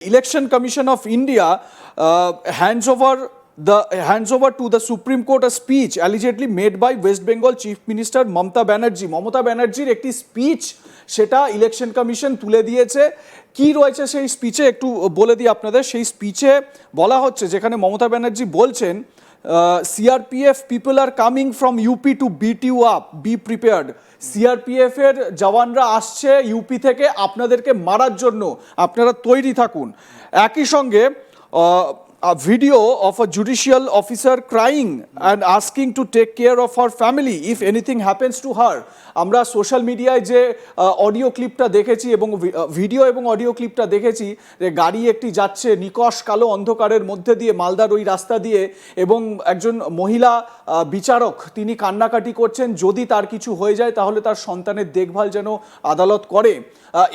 Election Commission of India hands over to the Supreme Court a speech allegedly made by West Bengal Chief Minister Mamata Banerjee. Mamata ব্যানার্জির একটি speech সেটা election commission তুলে দিয়েছে। কি রয়েছে সেই স্পিচে একটু বলে দিই আপনাদের। সেই স্পিচে বলা হচ্ছে, যেখানে মমতা ব্যানার্জি বলছেন, CRPF people are coming from UP to beat you up, be prepared. CRPF এর জওয়ানরা আসছে ইউপি থেকে আপনাদেরকে মারার জন্য, আপনারা তৈরি থাকুন। একই সঙ্গে a video of a judicial officer crying and asking to take care of her family if anything happens to her. আমরা সোশ্যাল মিডিয়ায় যে অডিও ক্লিপটা দেখেছি এবং ভিডিও এবং অডিও ক্লিপটা দেখেছি, যে গাড়ি একটি যাচ্ছে নিকষ কালো অন্ধকারের মধ্যে দিয়ে মালদার ওই রাস্তা দিয়ে, এবং একজন মহিলা বিচারক তিনি কান্নাকাটি করছেন, যদি তার কিছু হয়ে যায় তাহলে তার সন্তানের দেখভাল যেন আদালত করে।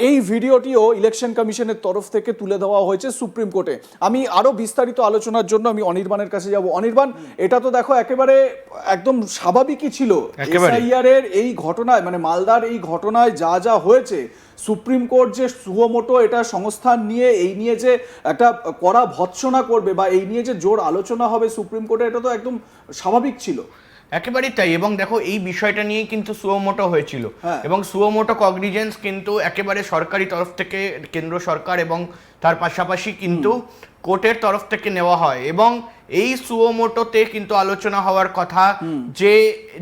এই ভিডিওটিও ইলেকশন কমিশনের তরফ থেকে তুলে দেওয়া হয়েছে সুপ্রিম কোর্টে। আমি আরও বিস্তারিত আলোচনার জন্য আমি অনির্বাণের কাছে যাব। অনির্বাণ, এটা তো দেখো একেবারে একদম স্বাভাবিকই ছিল। এসআইআর এর এই ঘটনায়, মানে মালদার এই ঘটনায় যা যা হয়েছে, সুপ্রিম কোর্ট যে সুমোটো এটা সংস্থান নিয়ে এই নিয়ে যে একটা কড়া ভৎসনা করবে বা এই নিয়ে যে জোর আলোচনা হবে সুপ্রিম কোর্টে, এটা তো একদম স্বাভাবিক ছিল। একেবারেই তাই। এবং দেখো, এই বিষয়টা নিয়ে কিন্তু সুমোটো হয়েছিল, এবং সুমোটো কগনিজেন্স কিন্তু একেবারে সরকারি তরফ থেকে, কেন্দ্র সরকার এবং তার পাশাপাশি কিন্তু কোর্টের তরফ থেকে নেওয়া হয়। এবং এই সুমোটোতে কিন্তু আলোচনা হওয়ার কথা যে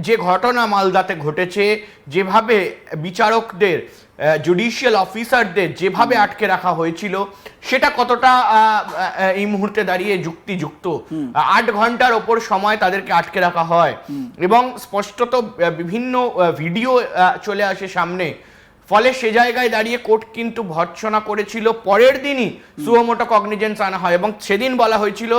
যে ঘটনা মালদাতে ঘটেছে, যেভাবে বিচারকদের, জুডিশিয়াল অফিসারদের যেভাবে আটকে রাখা হয়েছিল, সেটা কতটা এই মুহূর্তে দাঁড়িয়ে যুক্তিযুক্ত। 8 ঘন্টার ওপর সময় তাদেরকে আটকে রাখা হয় এবং স্পষ্টত বিভিন্ন ভিডিও চলে আসে সামনে। ফলে সে জায়গায় দাঁড়িয়ে কোর্ট কিন্তু ভর্ৎসনা করেছিল। পরের দিনই সুমোটো কগনিজেন্স আনা হয় এবং সেদিন বলা হয়েছিল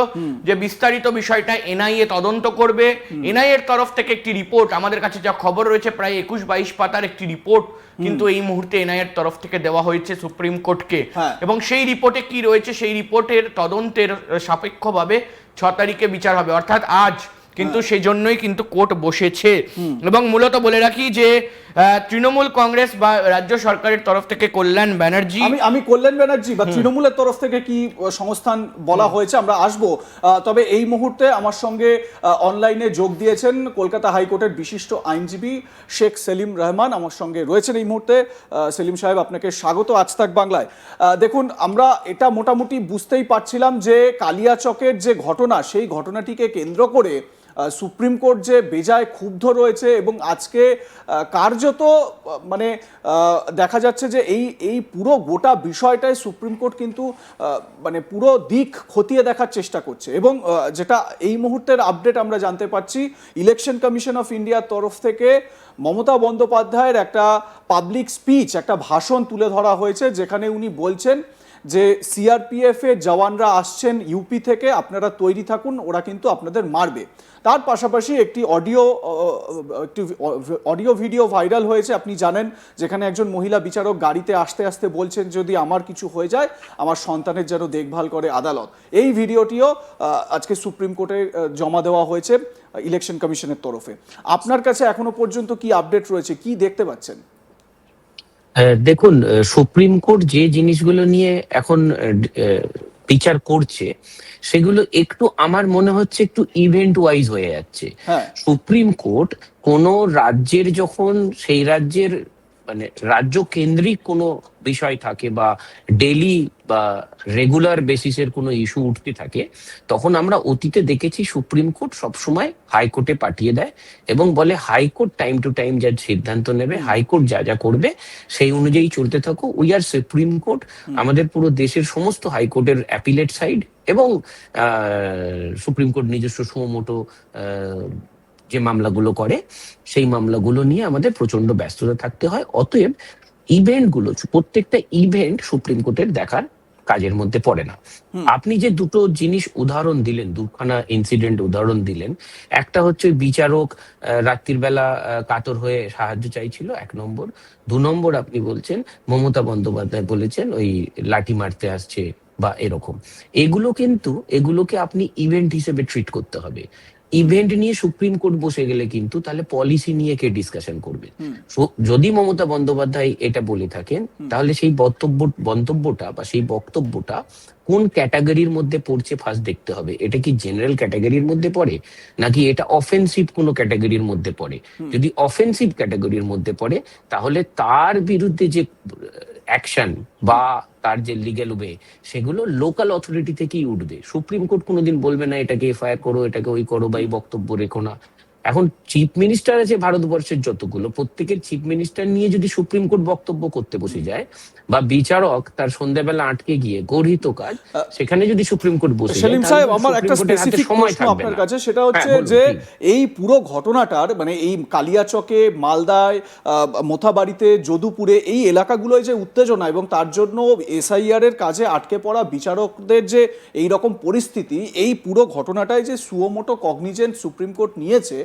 যে বিস্তারিত বিষয়টা এনআইএ তদন্ত করবে। এনআইএর তরফ থেকে একটি রিপোর্ট, আমাদের কাছে যা খবর রয়েছে, প্রায় 21-22 পাতার একটি রিপোর্ট কিন্তু এই মুহূর্তে এনআইএর তরফ থেকে দেওয়া হয়েছে সুপ্রিম কোর্টকে। এবং সেই রিপোর্টে কি রয়েছে, সেই রিপোর্টের তদন্তের সাপেক্ষভাবে 6 তারিখে বিচার হবে, অর্থাৎ আজ। কিন্তু সেই জন্যই কিন্তু কোর্ট বসেছে। এবং মূলত বলে রাখি যে তৃণমূল কংগ্রেস বা রাজ্য সরকারের তরফ থেকে কল্যাণ ব্যানার্জি, আমি কল্যাণ ব্যানার্জি বা তৃণমূলের তরফ থেকে কি সংস্থান বলা হয়েছে আমরা আসবো। তবে এই মুহূর্তে আমার সঙ্গে অনলাইনে যোগ দিয়েছেন কলকাতা হাইকোর্টের বিশিষ্ট আইনজীবী শেখ সেলিম রহমান, আমার সঙ্গে রয়েছেন এই মুহূর্তে। সেলিম সাহেব, আপনাকে স্বাগত আজ তাক বাংলায়। দেখুন, আমরা এটা মোটামুটি বুঝতেই পারছিলাম যে কালিয়াচকের যে ঘটনা, সেই ঘটনাটিকে কেন্দ্র করে সুপ্রিম কোর্ট যে বেজায় ক্ষুব্ধ রয়েছে, এবং আজকে কার্যত মানে দেখা যাচ্ছে যে এই পুরো গোটা বিষয়টাই সুপ্রিম কোর্ট কিন্তু মানে পুরো দিক খতিয়ে দেখার চেষ্টা করছে। এবং যেটা এই মুহূর্তের আপডেট আমরা জানতে পারছি, ইলেকশন কমিশন অফ ইন্ডিয়ার তরফ থেকে মমতা বন্দ্যোপাধ্যায়ের একটা পাবলিক স্পিচ, একটা ভাষণ তুলে ধরা হয়েছে, যেখানে উনি বলছেন যে সিআরপিএফ এর জওয়ানরা আসছেন ইউপি থেকে, আপনারা তৈরি থাকুন, ওরা কিন্তু আপনাদের মারবে। তার পাশাপাশি একটি অডিও ভিডিও ভাইরাল হয়েছে, আপনি জানেন, যেখানে একজন মহিলা বিচারক গাড়িতে আসতে আসতে বলছেন, যদি আমার কিছু হয়ে যায় আমার সন্তানের যেন দেখভাল করে আদালত। এই ভিডিওটিও আজকে সুপ্রিম কোর্টে জমা দেওয়া হয়েছে ইলেকশন কমিশনের তরফে। আপনার কাছে এখনো পর্যন্ত কি আপডেট রয়েছে, কি দেখতে পাচ্ছেন? দেখুন, সুপ্রিম কোর্ট যে জিনিসগুলো নিয়ে এখন বিচার করছে, সেগুলো একটু আমার মনে হচ্ছে একটু ইভেন্ট ওয়াইজ হয়ে যাচ্ছে। সুপ্রিম কোর্ট কোন রাজ্যের, যখন সেই রাজ্যের মানে রাজ্য কেন্দ্রিক কোনো বিষয় থাকে বা ডেইলি বা রেগুলার বেসিসের কোনো ইস্যু উঠতে থাকে, তখন আমরা অতীতে দেখেছি সুপ্রিম কোর্ট সবসময় হাইকোর্টে পাঠিয়ে দেয় এবং বলে হাইকোর্ট টাইম টু টাইম যা সিদ্ধান্ত নেবে, হাইকোর্ট যা যা করবে সেই অনুযায়ী চলতে থাকো। উই আর সুপ্রিম কোর্ট, আমাদের পুরো দেশের সমস্ত হাইকোর্টের অ্যাপিলেট সাইড, এবং সুপ্রিম কোর্ট নিজস্ব সুমোটো যে মামলাগুলো করে, সেই মামলাগুলো নিয়ে আমাদের প্রচন্ড ব্যস্ততা থাকতে হয়। অতএব ইভেন্টগুলো, প্রত্যেকটা ইভেন্ট সুপ্রিম কোর্টের দেখার কাজের মধ্যে পড়ে না। আপনি যে দুটো জিনিস উদাহরণ দিলেন, দুখানা ইনসিডেন্ট উদাহরণ দিলেন, একটা হচ্ছে বিচারক রাত্রির বেলা কাতর হয়ে সাহায্য চাইছিল, 1 নম্বর। 2 নম্বর, আপনি বলছেন মমতা বন্দ্যোপাধ্যায় বলেছেন ওই লাঠি মারতে আসছে বা এরকম। এগুলোকে আপনি ইভেন্ট হিসেবে ট্রিট করতে হবে। ইভেন্ট নিয়ে সুপ্রিম কোর্ট বসে গেলে কিন্তু তাহলে পলিসি নিয়ে কে ডিসকাশন করবে? যদি মমতা বন্দ্যোপাধ্যায় এটা বলে থাকেন তাহলে সেই মন্তব্যটা বা সেই বক্তব্যটা কোন ক্যাটাগরির মধ্যে পড়ছে ফার্স্ট দেখতে হবে। এটা কি জেনারেল ক্যাটাগরির মধ্যে পড়ে নাকি এটা অফেন্সিভ কোনো ক্যাটাগরির মধ্যে পড়ে? যদি অফেন্সিভ ক্যাটাগরির মধ্যে পড়ে তাহলে তার বিরুদ্ধে যে অ্যাকশন বা তার যে লিগ্যাল ওয়ে সেগুলো লোকাল অথরিটি থেকেই উঠবে। সুপ্রিম কোর্ট কোনোদিন বলবে না এটাকে এফআইআর করো, এটাকে ওই করো বা এই বক্তব্য রেখো না। এখন চিফ মিনিস্টার আছে ভারতবর্ষের যতগুলো, প্রত্যেকের চিফ মিনিস্টার নিয়ে যদি সুপ্রিম কোর্ট বক্তব্য করতে বসে যায় বা বিচারক তার সন্ধ্যাবেলা আটকে গিয়ে গর্হিত কাজ সেখানে যদি সুপ্রিম কোর্ট বসে যায়, সেলিম সাহেব, আমার একটা সুপ্রিম কোর্টের হাতে স্পেসিফিক সময় প্রশ্ন থাকবে আপনার না। কাছে, সেটা হচ্ছে হ্যাঁ, বলুন, যে please। এই পুরো ঘটনাটার মানে এই কালিয়াচকে, মালদায়, মোথাবাড়িতে, যদুপুরে এই এলাকাগুলোয় যে উত্তেজনা এবং তার জন্য এসআইআর এর কাজে আটকে পড়া বিচারকদের যে এই রকম পরিস্থিতি, এই পুরো ঘটনাটায় যে সুমোটো কগনিজেন্স সুপ্রিম কোর্ট নিয়েছে,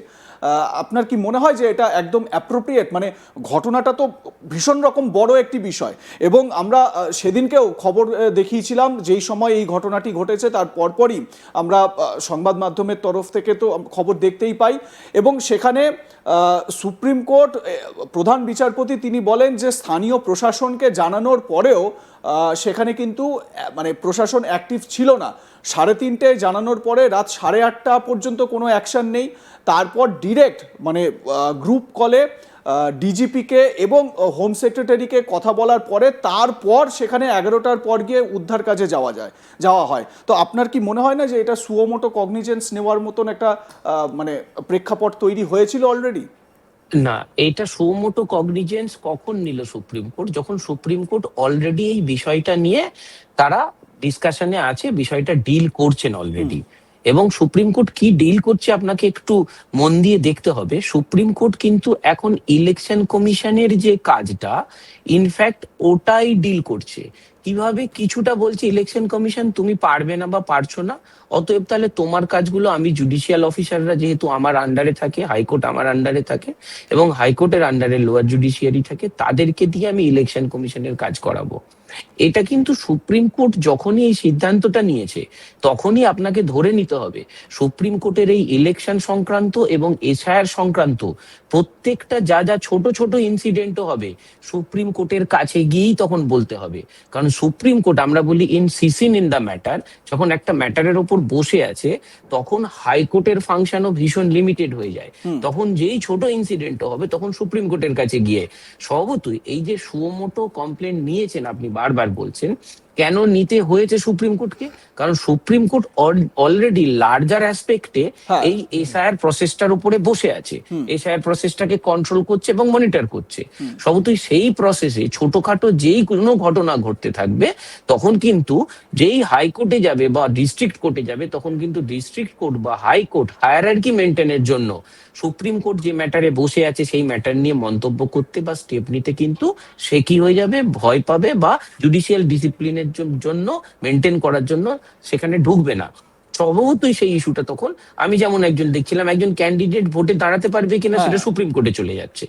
আপনার কি মনে হয় যে এটা একদম অ্যাপ্রোপ্রিয়েট? মানে ঘটনাটা তো ভীষণ রকম বড় একটি বিষয় এবং আমরা সেদিনকেও খবর দেখিয়েছিলাম যেই সময় এই ঘটনাটি ঘটেছে তার পরপরই আমরা সংবাদ মাধ্যমের তরফ থেকে তো খবর দেখতেই পাই এবং সেখানে সুপ্রিম কোর্ট প্রধান বিচারপতি তিনি বলেন যে স্থানীয় প্রশাসনকে জানানোর পরেও সেখানে কিন্তু মানে প্রশাসন অ্যাক্টিভ ছিল না। 3:30 জানানোর পরে রাত 8:30 পর্যন্ত কোনো অ্যাকশন নেই। তারপর ডিরেক্ট মানে গ্রুপ কলে ডিজিপিকে এবং হোম সেক্রেটারিকে কথা বলার পরে তারপর সেখানে 11টার পর গিয়ে উদ্ধার কাজে যাওয়া হয়। তো আপনার কি মনে হয় না যে এটা সুমোটো কগনিজেন্স নেওয়ার মতন একটা মানে প্রেক্ষাপট তৈরি হয়েছিল অলরেডি? না, এটা সুমোটো কগনিজেন্স কখন নিল সুপ্রিম কোর্ট? যখন সুপ্রিম কোর্ট অলরেডি এই বিষয়টা নিয়ে তারা ডিসকাশনে আছে, বিষয়টা ডিল করছেন অলরেডি। এবং সুপ্রিম কোর্ট কি ডিল করছে আপনাকে একটু মন দিয়ে দেখতে হবে। সুপ্রিম কোর্ট কিন্তু এখন ইলেকশন কমিশনের যে কাজটা ইনফ্যাক্ট ওটাই ডিল করছে। কিভাবে? কিছুটা বলছে ইলেকশন কমিশন তুমি পারবে না বা পারছো না, অতএব তাহলে তোমার কাজগুলো আমি জুডিশিয়াল অফিসাররা যেহেতু আমার আন্ডারে থাকে, হাইকোর্ট আমার আন্ডারে থাকে এবং হাইকোর্টের আন্ডারে লোয়ার জুডিশিয়ারি থাকে, তাদেরকে দিয়ে আমি ইলেকশন কমিশনের কাজ করাবো। এটা কিন্তু সুপ্রিম কোর্ট যখনই এই সিদ্ধান্তটা নিয়েছে তখনই আপনাকে ধরে নিতে হবে সুপ্রিম কোর্টের এই ইলেকশন সংক্রান্ত এবং এসআইআর সংক্রান্ত প্রত্যেকটা যা যা ছোট ছোট ইনসিডেন্টও হবে সুপ্রিম কোর্টের কাছে গিয়েই তখন বলতে হবে। কারণ সুপ্রিম কোর্ট আমরা বলি ইন সিসিন ইন দ্য ম্যাটার, যখন একটা ম্যাটারের ওপর বসে আছে তখন হাইকোর্টের ফাংশনও ভীষণ লিমিটেড হয়ে যায়। তখন যেই ছোট ইনসিডেন্টও হবে তখন সুপ্রিম কোর্টের কাছে গিয়ে। স্বভাবতই এই যে সুমোটো কমপ্লেন নিয়েছেন আপনি বারবার বলছেন, কেন নিতে হয়েছে সুপ্রিম কোর্টকে? কারণ সুপ্রিম কোর্ট অলরেডি লার্জার অ্যাসপেক্টে এই এসআইআর প্রসেসটার উপরে বসে আছে, এসআইআর প্রসেসটাকে কন্ট্রোল করছে এবং মনিটর করছে। স্বভাবতই সেই প্রসেসে ছোটখাটো যেই কোনো ঘটনা ঘটতে থাকবে তখন কিন্তু যেই হাইকোর্টে যাবে বা ডিস্ট্রিক্ট কোর্টে যাবে তখন কিন্তু ডিস্ট্রিক্ট কোর্ট বা হাইকোর্ট হায়ারার্কি মেনটেনের জন্য সুপ্রিম কোর্ট যে ম্যাটারে বসে আছে সেই ম্যাটার নিয়ে মন্তব্য করতে বা স্টেপ নিতে কিন্তু সে কি হয়ে যাবে, ভয় পাবে বা জুডিশিয়াল ডিসিপ্লিনের জন্য মেনটেন করার জন্য সেখানে ঢুকবে না। স্বভাবতই সেই ইস্যুটা তখন আমি যেমন একজন দেখছিলাম একজন ক্যান্ডিডেট ভোটে দাঁড়াতে পারবে কিনা সেটা সুপ্রিম কোর্টে চলে যাচ্ছে।